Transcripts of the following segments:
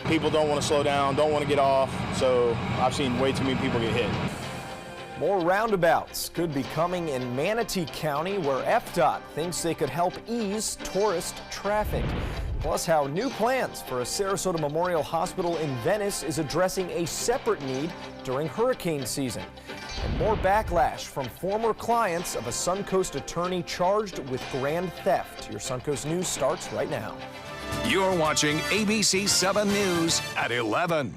People don't want to slow down, don't want to get off, so I've seen way too many people get hit. More roundabouts could be coming in Manatee County, where FDOT thinks they could help ease tourist traffic. Plus, how new plans for a Sarasota Memorial Hospital in Venice is addressing a separate need during hurricane season. And more backlash from former clients of a Suncoast attorney charged with grand theft. Your Suncoast News starts right now. You're watching ABC 7 News at 11.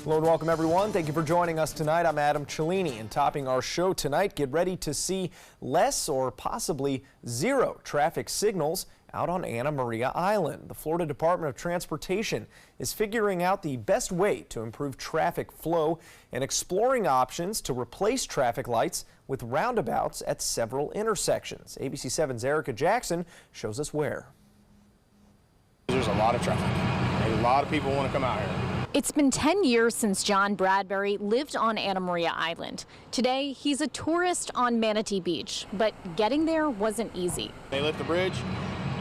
Hello and welcome, everyone. Thank you for joining us tonight. I'm Adam Cellini, and topping our show tonight, get ready to see less or possibly zero traffic signals out on Anna Maria Island. The Florida Department of Transportation is figuring out the best way to improve traffic flow and exploring options to replace traffic lights with roundabouts at several intersections. ABC 7's Erica Jackson shows us where. There's a lot of traffic. A lot of people want to come out here. It's been 10 years since John Bradbury lived on Anna Maria Island. Today, he's a tourist on Manatee Beach, but getting there wasn't easy. They lift the bridge,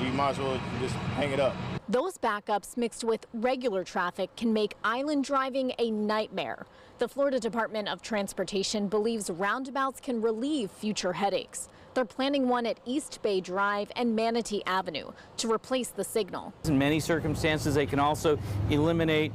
you might as well just hang it up. Those backups mixed with regular traffic can make island driving a nightmare. The Florida Department of Transportation believes roundabouts can relieve future headaches. They're planning one at East Bay Drive and Manatee Avenue to replace the signal. In many circumstances, they can also eliminate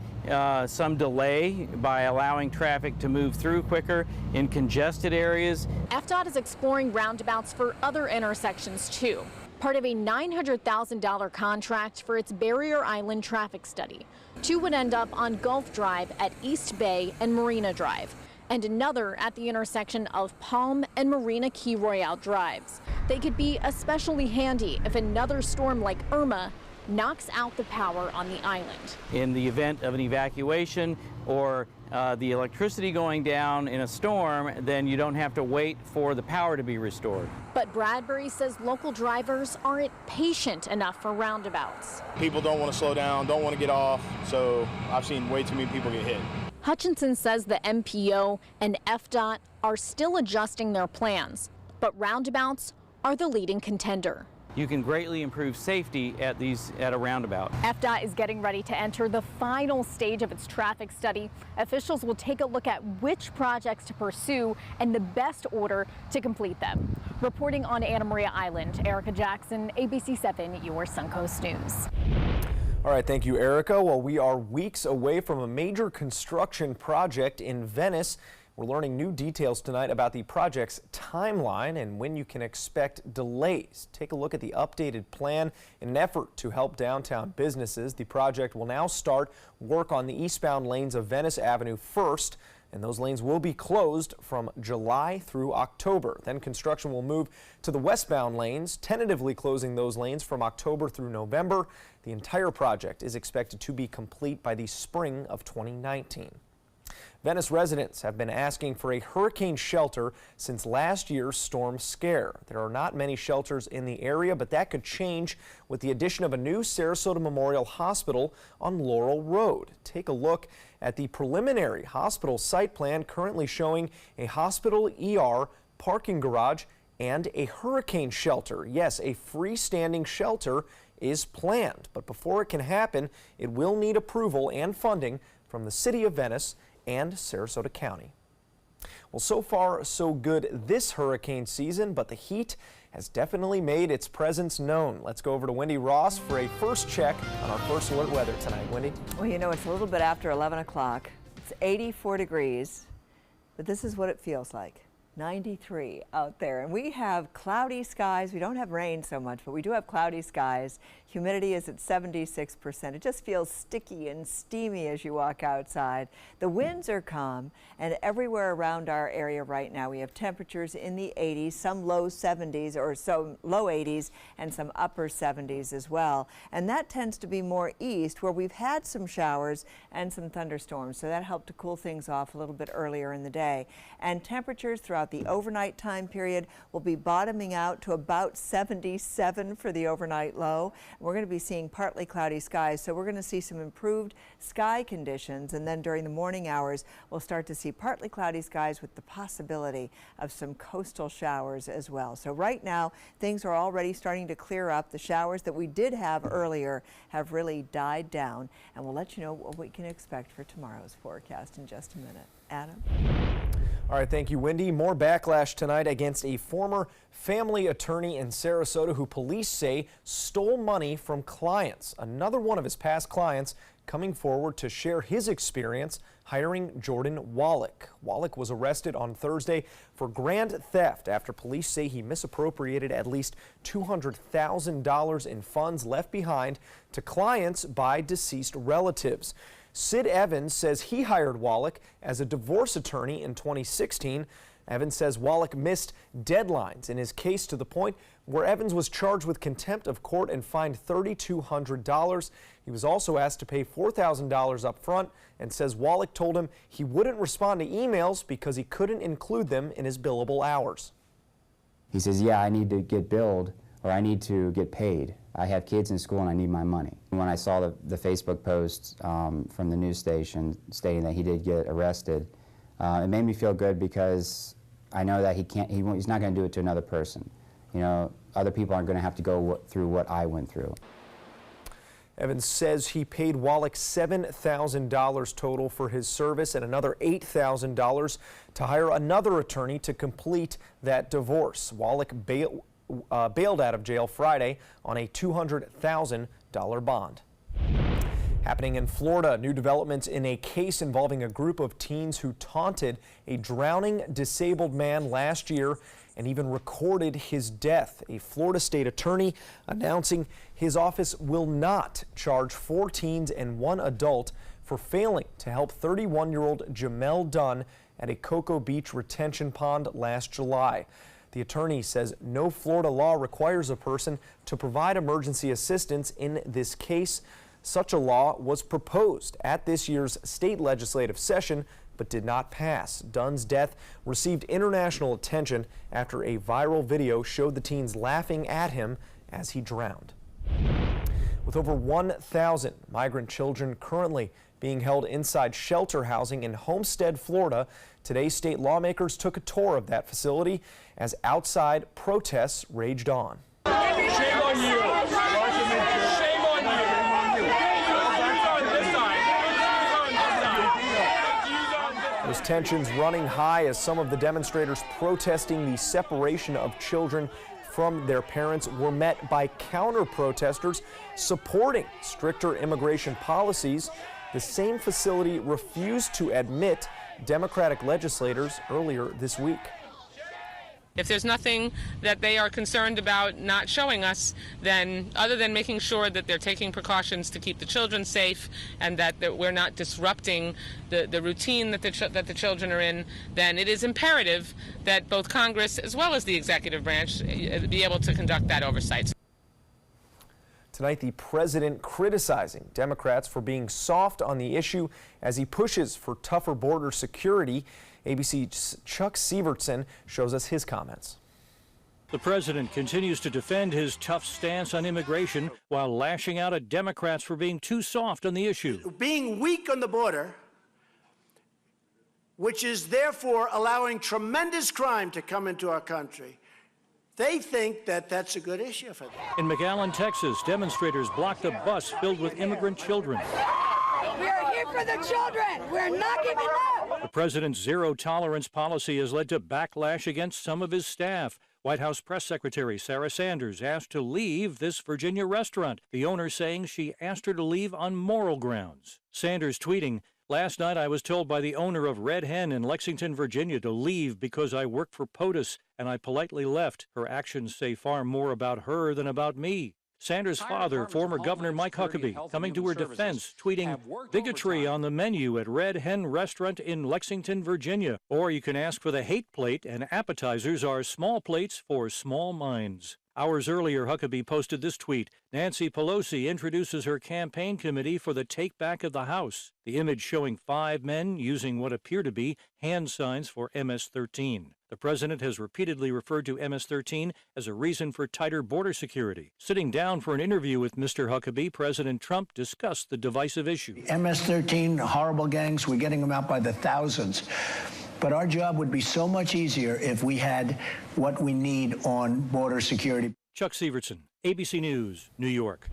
some delay by allowing traffic to move through quicker in congested areas. FDOT is exploring roundabouts for other intersections too, part of a $900,000 contract for its Barrier Island traffic study. Two would end up on Gulf Drive at East Bay and Marina Drive, and another at the intersection of Palm and Marina Key Royale Drives. They could be especially handy if another storm like Irma knocks out the power on the island. In the event of an evacuation or the electricity going down in a storm, then you don't have to wait for the power to be restored. But Bradbury says local drivers aren't patient enough for roundabouts. People don't want to slow down, don't want to get off, so I've seen way too many people get hit. Hutchinson says the MPO and FDOT are still adjusting their plans, but roundabouts are the leading contender. You can greatly improve safety at a roundabout. FDOT is getting ready to enter the final stage of its traffic study. Officials will take a look at which projects to pursue and the best order to complete them. Reporting on Anna Maria Island, Erica Jackson, ABC 7, your Suncoast News. All right, thank you, Erica. Well, we are weeks away from a major construction project in Venice. We're learning new details tonight about the project's timeline and when you can expect delays. Take a look at the updated plan in an effort to help downtown businesses. The project will now start work on the eastbound lanes of Venice Avenue first, and those lanes will be closed from July through October. Then construction will move to the westbound lanes, tentatively closing those lanes from October through November. The entire project is expected to be complete by the spring of 2019. Venice residents have been asking for a hurricane shelter since last year's storm scare. There are not many shelters in the area, but that could change with the addition of a new Sarasota Memorial Hospital on Laurel Road. Take a look at the preliminary hospital site plan, currently showing a hospital ER, parking garage, and a hurricane shelter. Yes, a freestanding shelter is planned, but before it can happen, it will need approval and funding from the City of Venice and Sarasota County. Well, so far so good this hurricane season, but the heat has definitely made its presence known. Let's go over to Wendy Ross for a first check on our first alert weather tonight. Wendy? Well, you know, it's a little bit after 11 o'clock. It's 84 degrees, but this is what it feels like. 93 out there, and we have cloudy skies. We don't have rain so much, but we do have cloudy skies. Humidity is at 76%. It just feels sticky and steamy as you walk outside. The winds are calm, and everywhere around our area right now we have temperatures in the 80s, some low 70s or so low 80s, and some upper 70s as well. And that tends to be more east, where we've had some showers and some thunderstorms, so that helped to cool things off a little bit earlier in the day. And temperatures throughout throughout the overnight time period. We'll be bottoming out to about 77 for the overnight low. We're going to be seeing partly cloudy skies, so we're going to see some improved sky conditions, and then during the morning hours we'll start to see partly cloudy skies with the possibility of some coastal showers as well. So right now things are already starting to clear up. The showers that we did have earlier have really died down, and we'll let you know what we can expect for tomorrow's forecast in just a minute. Adam? All right, thank you, Wendy. More backlash tonight against a former family attorney in Sarasota who police say stole money from clients. Another one of his past clients coming forward to share his experience hiring Jordan Wallach. Wallach was arrested on Thursday for grand theft after police say he misappropriated at least $200,000 in funds left behind to clients by deceased relatives. Sid Evans says he hired Wallach as a divorce attorney in 2016. Evans says Wallach missed deadlines in his case to the point where Evans was charged with contempt of court and fined $3,200. He was also asked to pay $4,000 up front and says Wallach told him he wouldn't respond to emails because he couldn't include them in his billable hours. He says, yeah, I need to get billed or I need to get paid. I have kids in school and I need my money. When I saw the Facebook post from the news station stating that he did get arrested, it made me feel good because I know that he's not going to do it to another person. You know, other people aren't going to have to go through what I went through. Evans says he paid Wallach $7,000 total for his service and another $8,000 to hire another attorney to complete that divorce. Wallach bailed out of jail Friday on a $200,000 bond. Happening in Florida, new developments in a case involving a group of teens who taunted a drowning disabled man last year and even recorded his death. A Florida state attorney announcing his office will not charge 4 teens and 1 adult for failing to help 31-year-old Jamel Dunn at a Cocoa Beach retention pond last July. The attorney says no Florida law requires a person to provide emergency assistance in this case. Such a law was proposed at this year's state legislative session but did not pass. Dunn's death received international attention after a viral video showed the teens laughing at him as he drowned. With over 1,000 migrant children currently being held inside shelter housing in Homestead, Florida, today state lawmakers took a tour of that facility as outside protests raged on. Shame on you. Shame on you. Those tensions running high as some of the demonstrators protesting the separation of children from their parents were met by counter-protesters supporting stricter immigration policies. The same facility refused to admit Democratic legislators earlier this week. If there's nothing that they are concerned about not showing us, then other than making sure that they're taking precautions to keep the children safe and that we're not disrupting the routine that the children are in, then it is imperative that both Congress as well as the executive branch be able to conduct that oversight. Tonight, the president criticizing Democrats for being soft on the issue as he pushes for tougher border security. ABC's Chuck Sievertson shows us his comments. The president continues to defend his tough stance on immigration while lashing out at Democrats for being too soft on the issue. Being weak on the border, which is therefore allowing tremendous crime to come into our country, they think that that's a good issue for them. In McAllen, Texas, demonstrators blocked a bus filled with immigrant children. We're here for the children. We're not giving up. The president's zero-tolerance policy has led to backlash against some of his staff. White House Press Secretary Sarah Sanders asked to leave this Virginia restaurant, the owner saying she asked her to leave on moral grounds. Sanders tweeting, "Last night I was told by the owner of Red Hen in Lexington, Virginia to leave because I work for POTUS, and I politely left. Her actions say far more about her than about me." Sanders' father, former Governor Mike Huckabee, coming to her defense, tweeting, "Bigotry on the menu at Red Hen Restaurant in Lexington, Virginia. Or you can ask for the hate plate, and appetizers are small plates for small minds." Hours earlier, Huckabee posted this tweet. Nancy Pelosi introduces her campaign committee for the take back of the House. The image showing 5 men using what appear to be hand signs for MS-13. The president has repeatedly referred to MS-13 as a reason for tighter border security. Sitting down for an interview with Mr. Huckabee, President Trump discussed the divisive issue. MS-13, horrible gangs, we're getting them out by the thousands. But our job would be so much easier if we had what we need on border security. Chuck Severson, ABC News, New York.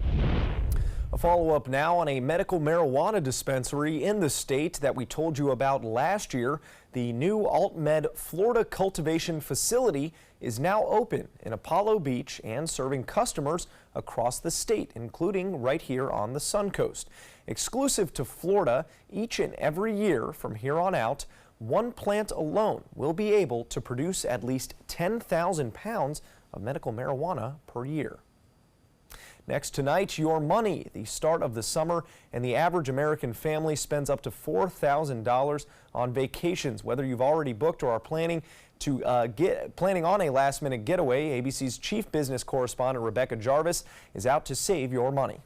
A follow-up now on a medical marijuana dispensary in the state that we told you about last year. The new AltMed Florida cultivation facility is now open in Apollo Beach and serving customers across the state, including right here on the Suncoast. Exclusive to Florida, each and every year from here on out, one plant alone will be able to produce at least 10,000 pounds of medical marijuana per year. Next tonight, your money, the start of the summer, and the average American family spends up to $4,000 on vacations. Whether you've already booked or are planning on a last-minute getaway, ABC's chief business correspondent Rebecca Jarvis is out to save your money.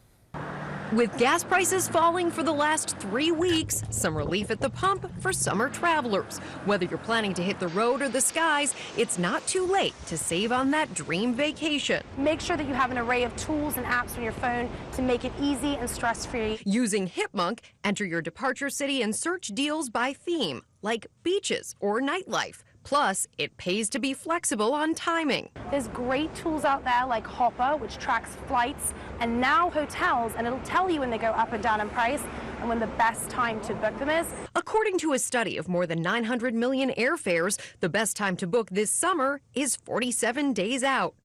With gas prices falling for the last 3 weeks, some relief at the pump for summer travelers. Whether you're planning to hit the road or the skies, it's not too late to save on that dream vacation. Make sure that you have an array of tools and apps on your phone to make it easy and stress-free. Using Hipmunk, enter your departure city and search deals by theme, like beaches or nightlife. Plus, it pays to be flexible on timing. There's great tools out there like Hopper, which tracks flights, and now hotels, and it'll tell you when they go up and down in price and when the best time to book them is. According to a study of more than 900 million airfares, the best time to book this summer is 47 days out.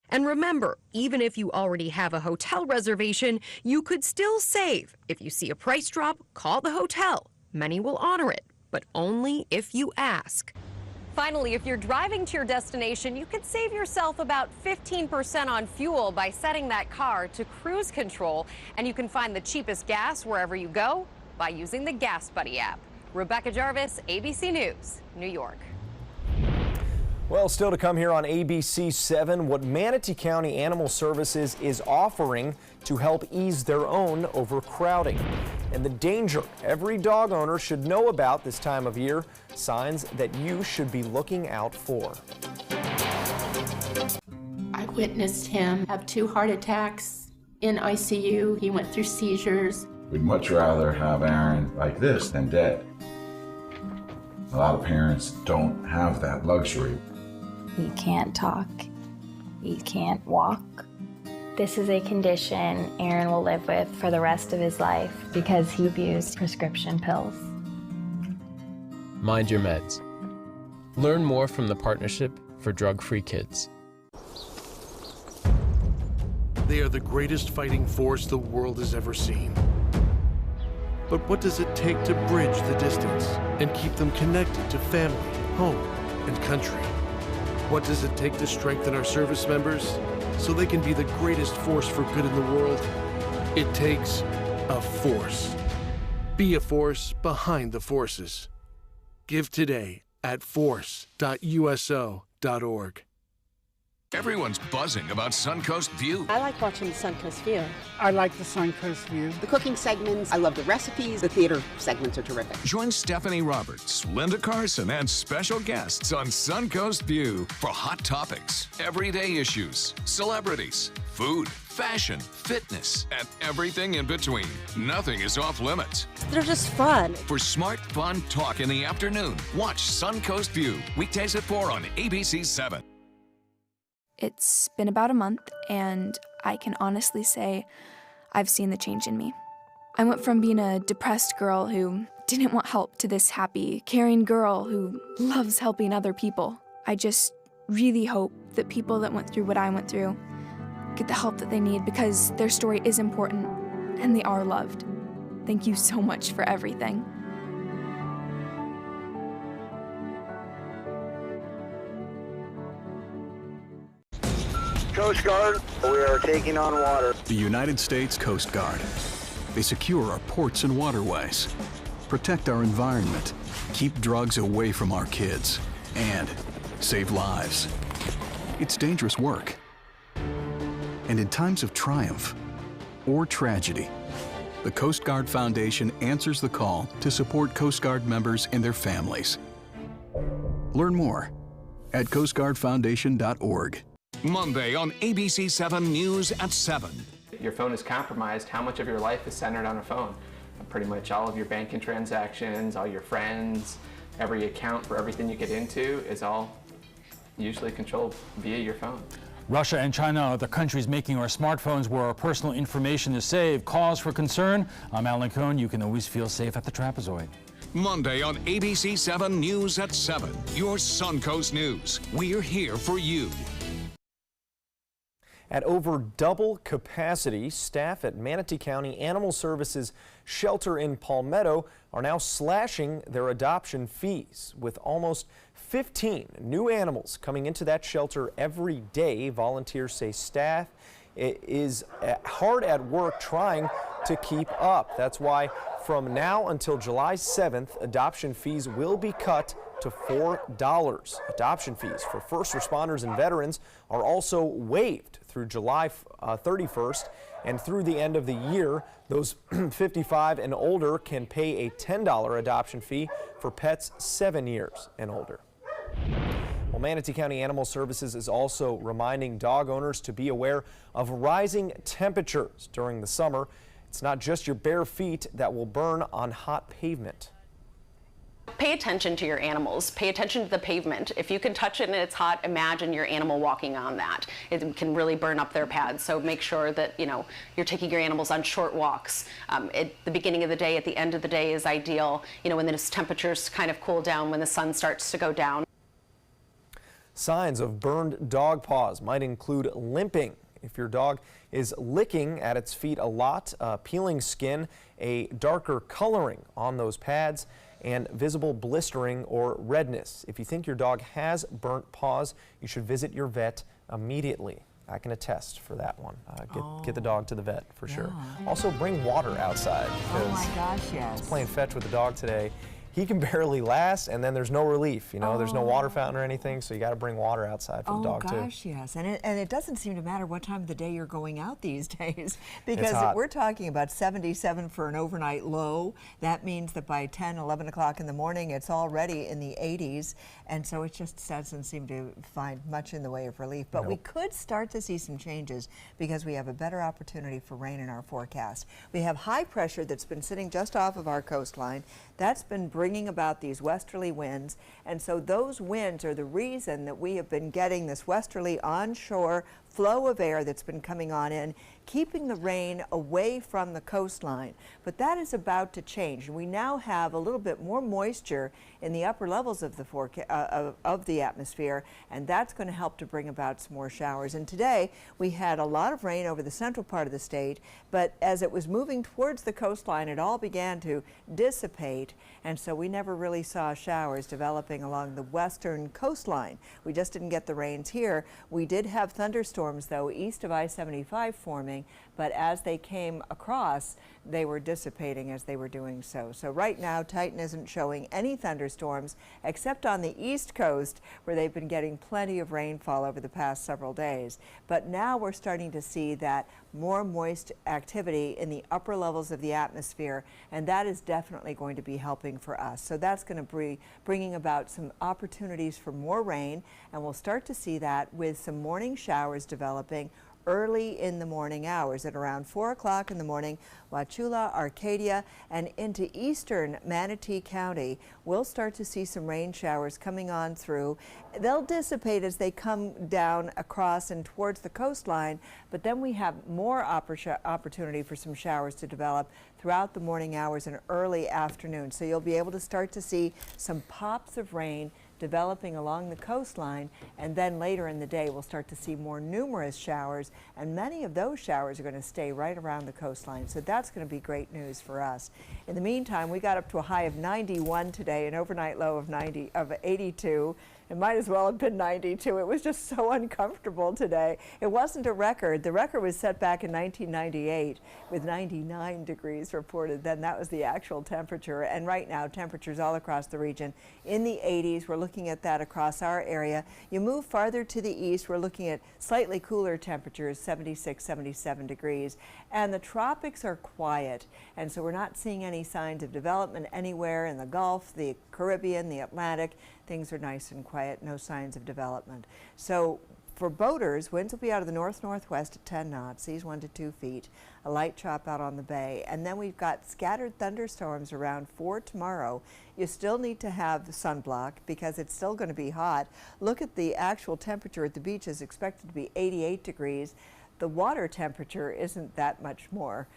And remember, even if you already have a hotel reservation, you could still save. If you see a price drop, call the hotel. Many will honor it, but only if you ask. Finally, if you're driving to your destination, you could save yourself about 15% on fuel by setting that car to cruise control. And you can find the cheapest gas wherever you go by using the Gas Buddy app. Rebecca Jarvis, ABC News, New York. Well, still to come here on ABC 7, what Manatee County Animal Services is offering to help ease their own overcrowding. And the danger every dog owner should know about this time of year, signs that you should be looking out for. I witnessed him have 2 heart attacks in ICU. He went through seizures. We'd much rather have Aaron like this than dead. A lot of parents don't have that luxury. He can't talk. He can't walk. This is a condition Aaron will live with for the rest of his life because he abused prescription pills. Mind your meds. Learn more from the Partnership for Drug-Free Kids. They are the greatest fighting force the world has ever seen. But what does it take to bridge the distance and keep them connected to family, home, and country? What does it take to strengthen our service members so they can be the greatest force for good in the world? It takes a force. Be a force behind the forces. Give today at force.uso.org. Everyone's buzzing about Suncoast View. I like watching the Suncoast View. I like the Suncoast View. The cooking segments, I love the recipes. The theater segments are terrific. Join Stephanie Roberts, Linda Carson, and special guests on Suncoast View for hot topics, everyday issues, celebrities, food, fashion, fitness, and everything in between. Nothing is off limits. They're just fun. For smart, fun talk in the afternoon, watch Suncoast View, weekdays at 4 on ABC 7. It's been about a month, and I can honestly say I've seen the change in me. I went from being a depressed girl who didn't want help to this happy, caring girl who loves helping other people. I just really hope that people that went through what I went through get the help that they need because their story is important and they are loved. Thank you so much for everything. Coast Guard, we are taking on water. The United States Coast Guard. They secure our ports and waterways, protect our environment, keep drugs away from our kids, and save lives. It's dangerous work. And in times of triumph or tragedy, the Coast Guard Foundation answers the call to support Coast Guard members and their families. Learn more at coastguardfoundation.org. Monday on ABC 7 News at 7. Your phone is compromised. How much of your life is centered on a phone? Pretty much all of your banking transactions, all your friends, every account for everything you get into is all usually controlled via your phone. Russia and China are the countries making our smartphones where our personal information is saved. Cause for concern? I'm Alan Cohn. You can always feel safe at the trapezoid. Monday on ABC 7 News at 7. Your Suncoast News. We're here for you. At over double capacity, staff at Manatee County Animal Services shelter in Palmetto are now slashing their adoption fees. With almost 15 new animals coming into that shelter every day, volunteers say staff is hard at work trying to keep up. That's why from now until July 7th, adoption fees will be cut to $4. Adoption fees for first responders and veterans are also waived through July 31st, and through the end of the year, those 55 and older can pay a $10 adoption fee for pets 7 years and older. Well, Manatee County Animal Services is also reminding dog owners to be aware of rising temperatures during the summer. It's not just your bare feet that will burn on hot pavement. Pay attention to your animals. Pay attention to the pavement. If you can touch it and it's hot, imagine your animal walking on that. It can really burn up their pads. So make sure that you're taking your animals on short walks. At the beginning of the day, at the end of the day is ideal. When the temperatures kind of cool down, when the sun starts to go down. Signs of burned dog paws might include limping. If your dog is licking at its feet a lot, peeling skin, a darker coloring on those pads, and visible blistering or redness. If you think your dog has burnt paws, you should visit your vet immediately. I can attest for that one. Get the dog to the vet for sure. Also, bring water outside. Oh my gosh, yes. I was playing fetch with the dog today. He can barely last, and then there's no relief. There's no water fountain or anything, so you got to bring water outside for the dog too. Oh gosh, yes, and it doesn't seem to matter what time of the day you're going out these days, because hot. we're talking about 77 for an overnight low. That means that by 10, 11 o'clock in the morning, it's already in the 80s, and so it just doesn't seem to find much in the way of relief. But we could start to see some changes because we have a better opportunity for rain in our forecast. We have high pressure that's been sitting just off of our coastline. That's been bringing about these westerly winds, and so those winds are the reason that we have been getting this westerly onshore flow of air that's been coming on in, keeping the rain away from the coastline. But that is about to change, and we now have a little bit more moisture in the upper levels of the atmosphere, and that's going to help to bring about some more showers. And today we had a lot of rain over the central part of the state, but as it was moving towards the coastline, it all began to dissipate, and so we never really saw showers developing along the western coastline. We just didn't get the rains here. We did have thunderstorms though east of I-75 forming, but as they came across, they were dissipating as they were doing so. So right now, Titan isn't showing any thunderstorms except on the east coast, where they've been getting plenty of rainfall over the past several days. But now we're starting to see that more moist activity in the upper levels of the atmosphere, and that is definitely going to be helping for us. So that's going to be bringing about some opportunities for more rain, and we'll start to see that with some morning showers developing early in the morning hours at around 4 o'clock in the morning. Wauchula, Arcadia, and into eastern Manatee County, we'll start to see some rain showers coming on through. They'll dissipate as they come down across and towards the coastline, but then we have more opportunity for some showers to develop throughout the morning hours and early afternoon. So you'll be able to start to see some pops of rain developing along the coastline, and then later in the day we'll start to see more numerous showers, and many of those showers are going to stay right around the coastline. So that's going to be great news for us. In the meantime, we got up to a high of 91 today, an overnight low of 82. It might as well have been 92. It was just so uncomfortable today. It wasn't a record. The record was set back in 1998 with 99 degrees reported. Then that was the actual temperature. And right now, temperatures all across the region in the 80s. We're looking at that across our area. You move farther to the east, we're looking at slightly cooler temperatures, 76, 77 degrees. And the tropics are quiet. And so we're not seeing any signs of development anywhere in the Gulf, the Caribbean, the Atlantic. things are nice and quiet, no signs of development. So for boaters, winds will be out of the north-northwest at 10 knots, seas 1 to 2 feet, a light chop out on the bay. And then we've got scattered thunderstorms around 4 tomorrow. You still need to have sunblock because it's still going to be hot. Look at the actual temperature at the beach is expected to be 88 degrees. The water temperature isn't that much more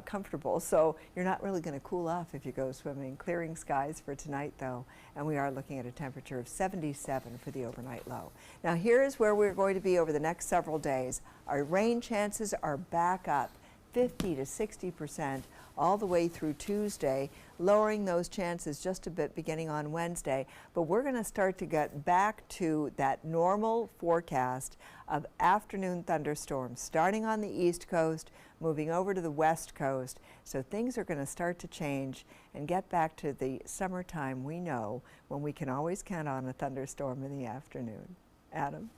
comfortable, so you're not really going to cool off if you go swimming. Clearing skies for tonight, though, and we are looking at a temperature of 77 for the overnight low. Now, here's where we're going to be over the next several days. Our rain chances are back up 50 to 60% all the way through Tuesday, lowering those chances just a bit beginning on Wednesday. But we're going to start to get back to that normal forecast of afternoon thunderstorms, starting on the East Coast, moving over to the West Coast. So things are going to start to change and get back to the summertime we know, when we can always count on a thunderstorm in the afternoon. Adam?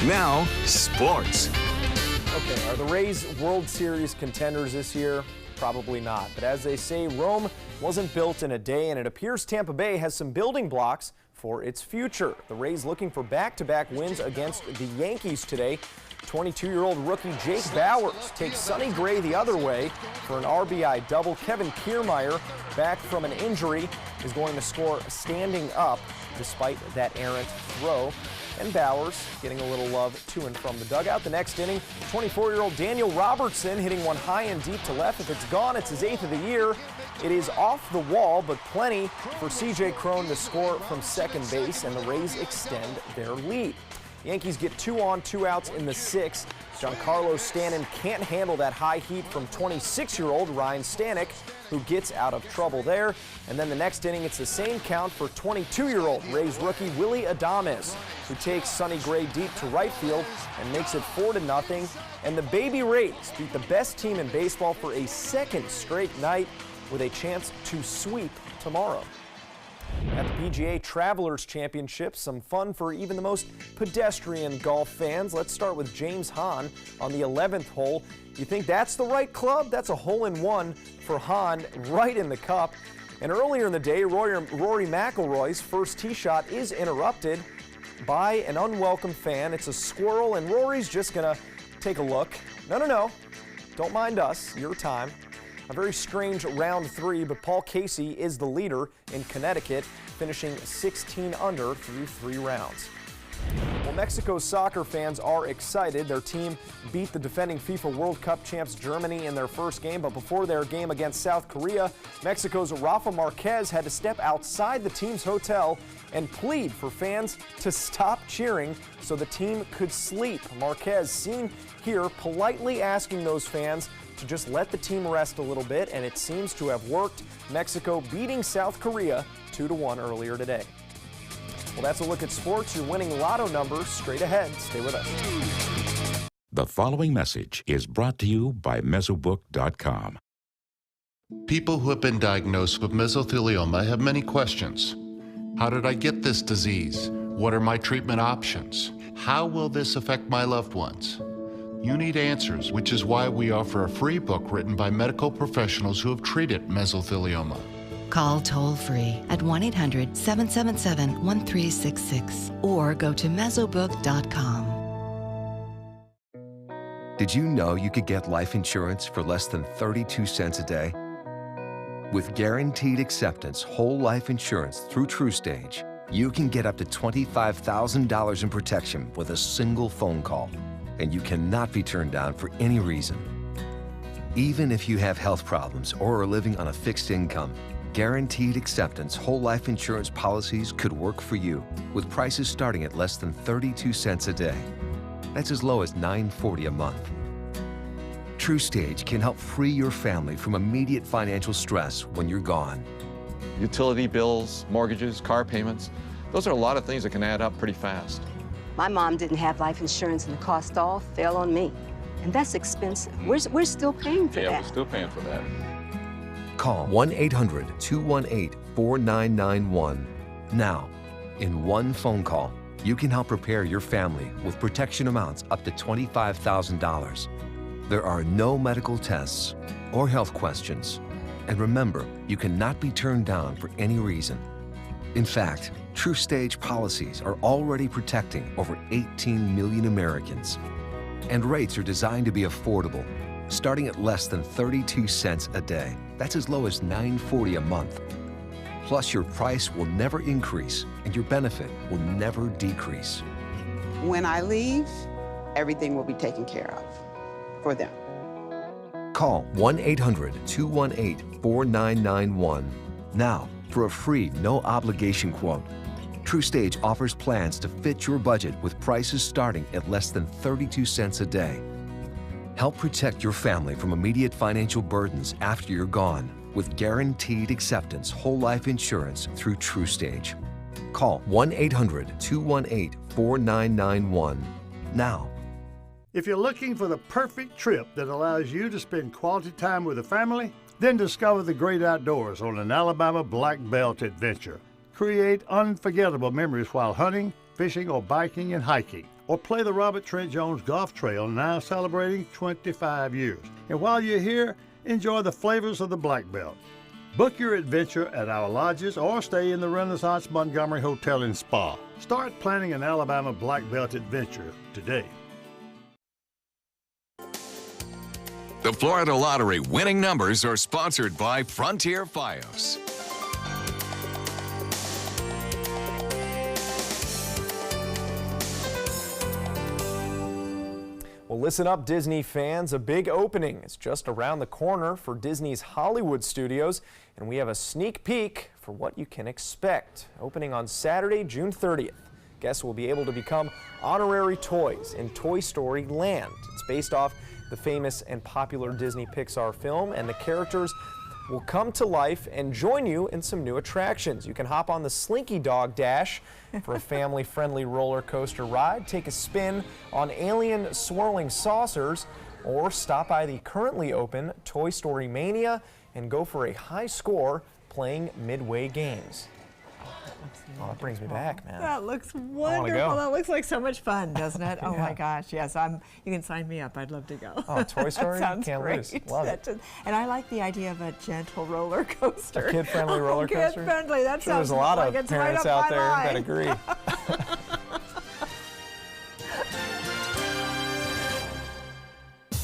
Now, sports. Okay, are the Rays World Series contenders this year? Probably not. But as they say, Rome wasn't built in a day, and it appears Tampa Bay has some building blocks for its future. The Rays looking for back-to-back wins against the Yankees today. 22-year-old rookie Jake Bauers takes Sonny Gray the other way for an RBI double. Kevin Kiermaier, back from an injury, is going to score standing up despite that errant throw. And Bauers getting a little love to and from the dugout. The next inning, 24-year-old Daniel Robertson hitting one high and deep to left. If it's gone, it's his 8th of the year. It is off the wall, but plenty for C.J. Cron to score from second base, and the Rays extend their lead. The Yankees get 2 on, 2 outs in the 6th. Giancarlo Stanton can't handle that high heat from 26-year-old Ryan Stanek, who gets out of trouble there. And then the next inning, it's the same count for 22-year-old Rays rookie Willy Adames, who takes Sonny Gray deep to right field and makes it 4-0. And the Baby Rays beat the best team in baseball for a second straight night with a chance to sweep tomorrow. At the PGA Travelers Championship, some fun for even the most pedestrian golf fans. Let's start with James Hahn on the 11th hole. You think that's the right club? That's a hole-in-one for Hahn right in the cup. And earlier in the day, Rory McIlroy's first tee shot is interrupted by an unwelcome fan. It's a squirrel, and Rory's just going to take a look. No. Don't mind us. Your time. A very strange round 3, but Paul Casey is the leader in Connecticut, finishing 16 under through 3 rounds. Well, Mexico's soccer fans are excited. Their team beat the defending FIFA World Cup champs Germany in their first game, but before their game against South Korea, Mexico's Rafa Marquez had to step outside the team's hotel and plead for fans to stop cheering so the team could sleep. Marquez seen here politely asking those fans to just let the team rest a little bit, and it seems to have worked. Mexico beating South Korea 2-1 earlier today. Well, that's a look at sports. Your winning lotto numbers straight ahead. Stay with us. The following message is brought to you by Mesobook.com. People who have been diagnosed with mesothelioma have many questions. How did I get this disease? What are my treatment options? How will this affect my loved ones? You need answers, which is why we offer a free book written by medical professionals who have treated mesothelioma. Call toll-free at 1-800-777-1366 or go to mesobook.com. Did you know you could get life insurance for less than 32 cents a day? With guaranteed acceptance whole life insurance through TrueStage, you can get up to $25,000 in protection with a single phone call, and you cannot be turned down for any reason. Even if you have health problems or are living on a fixed income, guaranteed acceptance whole life insurance policies could work for you, with prices starting at less than 32 cents a day. That's as low as $9.40 a month. TrueStage can help free your family from immediate financial stress when you're gone. Utility bills, mortgages, car payments, those are a lot of things that can add up pretty fast. My mom didn't have life insurance and the cost all fell on me. And that's expensive. We're still paying for that. Yeah, we're still paying for that. Call 1-800-218-4991. Now, in one phone call, you can help prepare your family with protection amounts up to $25,000. There are no medical tests or health questions. And remember, you cannot be turned down for any reason. In fact, TruStage policies are already protecting over 18 million Americans. And rates are designed to be affordable, starting at less than 32 cents a day. That's as low as $9.40 a month. Plus, your price will never increase and your benefit will never decrease. When I leave, everything will be taken care of for them. Call 1-800-218-4991 now for a free, no-obligation quote. TruStage offers plans to fit your budget with prices starting at less than 32 cents a day. Help protect your family from immediate financial burdens after you're gone with guaranteed acceptance whole life insurance through TruStage. Call 1-800-218-4991 now. If you're looking for the perfect trip that allows you to spend quality time with the family, then discover the great outdoors on an Alabama Black Belt adventure. Create unforgettable memories while hunting, fishing, or biking and hiking. Or play the Robert Trent Jones Golf Trail, now celebrating 25 years. And while you're here, enjoy the flavors of the Black Belt. Book your adventure at our lodges or stay in the Renaissance Montgomery Hotel and Spa. Start planning an Alabama Black Belt adventure today. The Florida Lottery winning numbers are sponsored by Frontier Fios. Well, listen up, Disney fans. A big opening is just around the corner for Disney's Hollywood studios, and we have a sneak peek for what you can expect. Opening on Saturday, June 30th. Guests will be able to become honorary toys in Toy Story Land. It's based off the famous and popular Disney Pixar film, and the characters will come to life and join you in some new attractions. You can hop on the Slinky Dog Dash for a family-friendly roller coaster ride, take a spin on alien swirling saucers, or stop by the currently open Toy Story Mania and go for a high score playing Midway games. Oh, that brings me back, man. That looks wonderful. That looks like so much fun, doesn't it? Oh my gosh, yes. You can sign me up. I'd love to go. Oh, Toy Story? Sounds Can't great. lose. Love it. And I like the idea of a gentle roller coaster. A kid-friendly roller coaster? Kid-friendly. That sure, sounds there's a lot like of it's right parents up out my there line. that agree.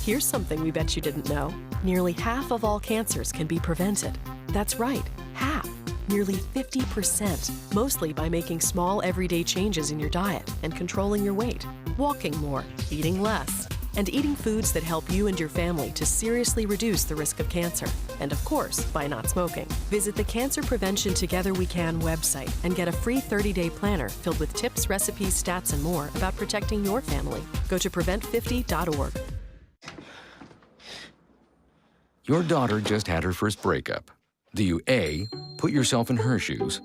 Here's something we bet you didn't know. Nearly half of all cancers can be prevented. That's right, half. Nearly 50%, mostly by making small everyday changes in your diet and controlling your weight, walking more, eating less, and eating foods that help you and your family to seriously reduce the risk of cancer. And of course, by not smoking. Visit the Cancer Prevention Together We Can website and get a free 30-day planner filled with tips, recipes, stats, and more about protecting your family. Go to prevent50.org. Your daughter just had her first breakup. Do you A, put yourself in her shoes,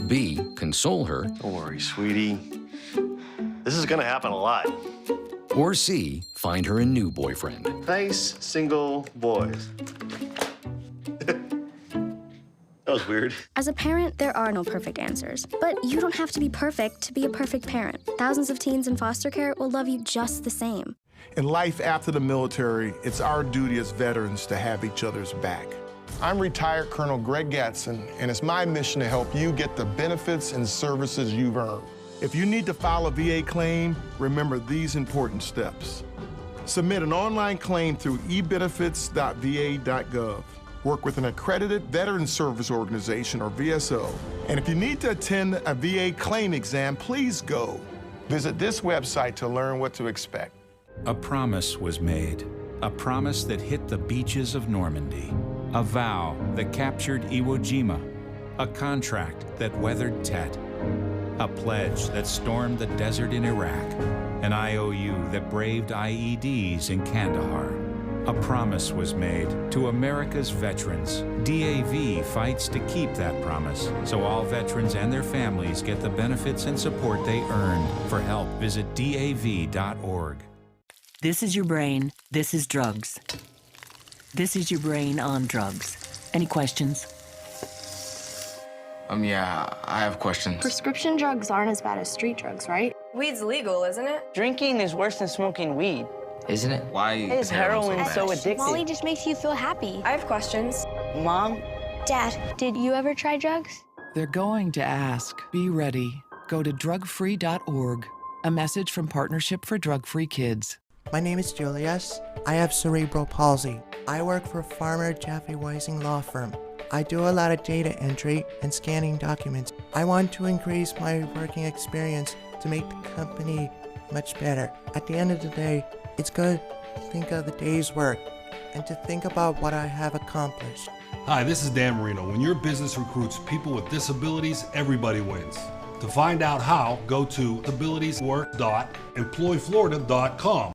B, console her, don't worry, sweetie. This is gonna happen a lot. or C, find her a new boyfriend? Nice, single boys. That was weird. As a parent, there are no perfect answers. But you don't have to be perfect to be a perfect parent. Thousands of teens in foster care will love you just the same. In life after the military, it's our duty as veterans to have each other's back. I'm retired Colonel Greg Gatson, and it's my mission to help you get the benefits and services you've earned. If you need to file a VA claim, remember these important steps. Submit an online claim through ebenefits.va.gov. Work with an accredited Veteran Service Organization, or VSO. And if you need to attend a VA claim exam, please go. Visit this website to learn what to expect. A promise was made, a promise that hit the beaches of Normandy, a vow that captured Iwo Jima, a contract that weathered Tet, a pledge that stormed the desert in Iraq, an IOU that braved IEDs in Kandahar. A promise was made to America's veterans. DAV fights to keep that promise, so all veterans and their families get the benefits and support they earned. For help, visit DAV.org. This is your brain. This is drugs. This is your brain on drugs. Any questions? Yeah, I have questions. Prescription drugs aren't as bad as street drugs, right? Weed's legal, isn't it? Drinking is worse than smoking weed. Isn't it? Why is heroin so addictive? Molly just makes you feel happy. I have questions. Mom, Dad, did you ever try drugs? They're going to ask. Be ready. Go to drugfree.org. A message from Partnership for Drug-Free Kids. My name is Julius. I have cerebral palsy. I work for Farmer Jeffrey Weising Law Firm. I do a lot of data entry and scanning documents. I want to increase my working experience to make the company much better. At the end of the day, it's good to think of the day's work and to think about what I have accomplished. Hi, this is Dan Marino. When your business recruits people with disabilities, everybody wins. To find out how, go to disabilitieswork.employflorida.com.